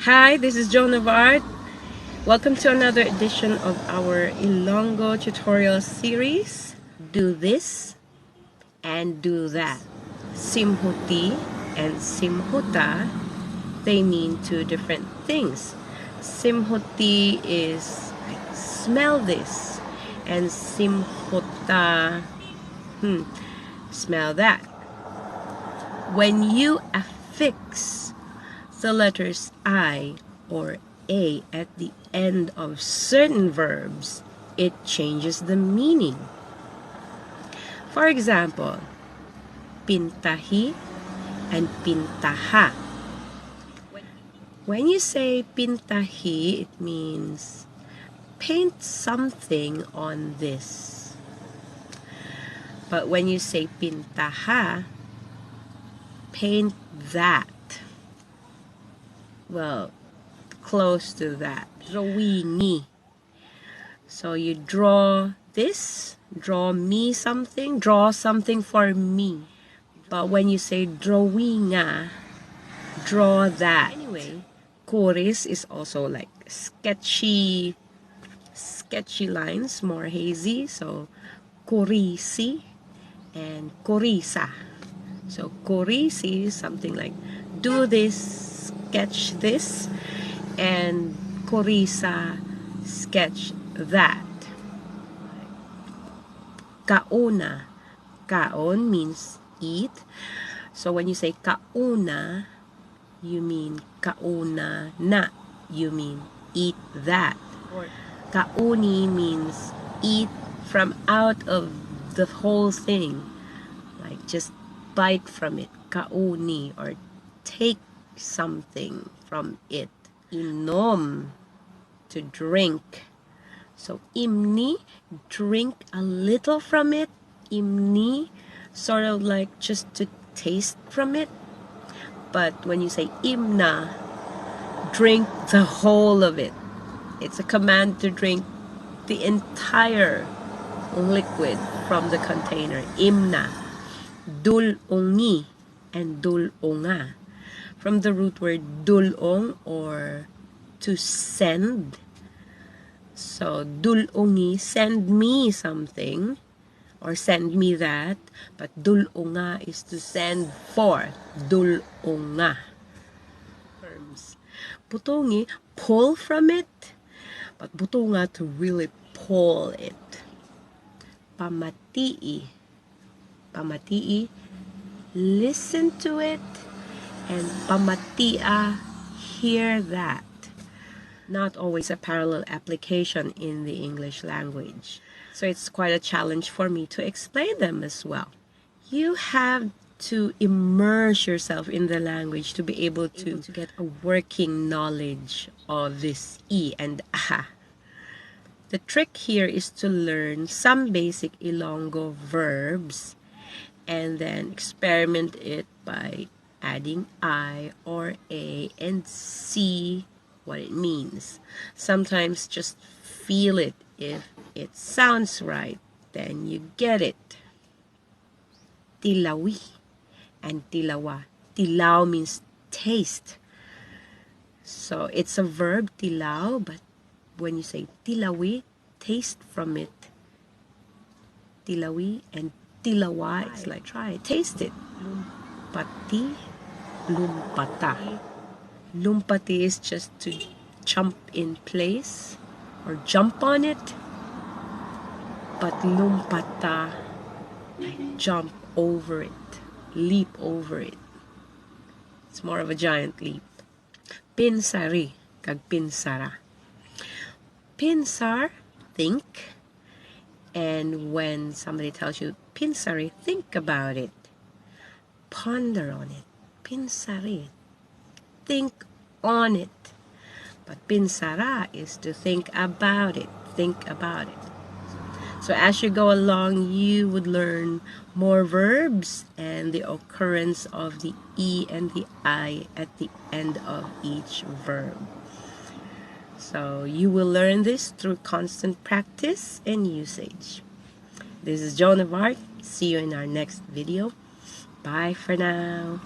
Hi, this is Joan of Art. Welcome to another edition of our Ilonggo tutorial series. Do this and do that. Simhuti and simhuta, they mean two different things. Simhuti is like, smell this, and simhuta, smell that. When you affix the letters I or A at the end of certain verbs, it changes the meaning. For example, pintahi and pintaha. When you say pintahi, it means paint something on this. But when you say pintaha, paint that. Well, close to that. Drowingi. So you draw this, draw me something, draw something for me. But when you say drowinga, draw that. Anyway, chorus is also like sketchy lines, more hazy. So korisi and korisa. So korisi is something like do this, sketch this, and korisa, sketch that. Kauna. Kaon means eat. So when you say kauna, you mean kauna na. You mean eat that. Or kauni means eat from out of the whole thing. Like just bite from it. Kauni, or take something from it. Inom, to drink. So imni, drink a little from it. Imni, sort of like just to taste from it. But when you say imna, drink the whole of it. It's a command to drink the entire liquid from the container. Imna. Drowingi and drowinga, from the root word drowing, or to send. So drowingi, send me something, or send me that. But drowinga is to send forth. Drowinga. Terms. Butongi, pull from it. But butonga, to really pull it. Pamatii. Pamatii, listen to it. And pamatia, hear that. Not always a parallel application in the English language. So it's quite a challenge for me to explain them as well. You have to immerse yourself in the language to be able to get a working knowledge of this I and aha. The trick here is to learn some basic Ilonggo verbs and then experiment it by adding I or A and see what it means. Sometimes just feel it. If it sounds right, then you get it. Tilawi and tilawa. Tilaw means taste. So it's a verb, tilaw, but when you say tilawi, taste from it. Tilawi and tilawa, it's like try it, taste it. Lumpati, lumpata. Lumpati is just to jump in place or jump on it. But lumpata, like jump over it, leap over it. It's more of a giant leap. Pinsari, kag pinsara. Pinsar, think. And when somebody tells you pinsari, think about it. Ponder on it. Pinsari, think on it. But pinsara is to think about it. Think about it. So as you go along, you would learn more verbs and the occurrence of the E and the I at the end of each verb. So you will learn this through constant practice and usage. This is Joan of Art. See you in our next video. Bye for now.